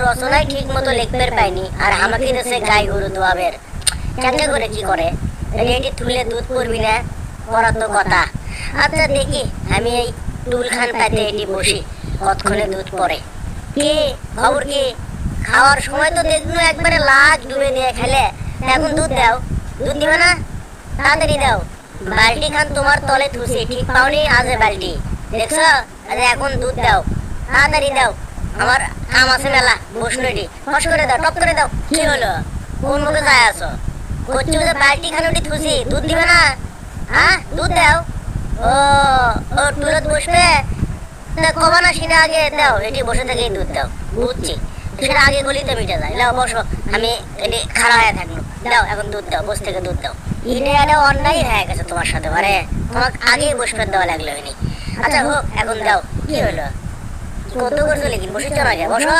রচনায় ঠিক মতো লিখতে পাইনি আর আমাকে দেশে গাই গরু দোয়াবের কেমনে করে কি করে রেডি তুলে দুধ পড়বি না পড়ার তো কথা। আচ্ছা দেখি আমি এই টুলখান পাতে এটি বসি কতক্ষণে দুধ পড়ে। কি খবর কি? খাওয়ার সময় তো দেখবো একবারে লাজ ডুবে দিয়ে খেলে, এখন দুধ দাও। দুধ দিবে না? তাড়াতাড়ি দাও। বালতি খান তোমার তলে থুসি, ঠিক পাওনি আজে বালতি দেখছো? আরে এখন দুধ দাও, তাড়াতাড়ি দাও, আমার কাম আছে মেলা। বসলোটি ফস করে দাও, টপ করে দাও। কি হলো? কোন মুখে যায় আছো? করছি যে বালতি খান ওটি থুসি, দুধ দিবে না? হ্যাঁ দুধ দাও। ও ও টুলত বসবে কবা না, সেটা আগে দাও। এটি বসে থেকেই দুধ দাও, বুঝছি। সেটা আগে গলিতে মিটে যায়। লাও বসো, আমি এটি খাড়া হয়ে থাকলো। দাও এখন দুধ দাও, বসে থেকে দুধ দাও। এটা অন্যায় হয়ে গেছে তোমার সাথে, মানে তোমাকে আগেই বসবে দেওয়া লাগলো। আচ্ছা হোক, এখন দাও। কি হলো? কত করছো লেকিন বসেছ না, বসো।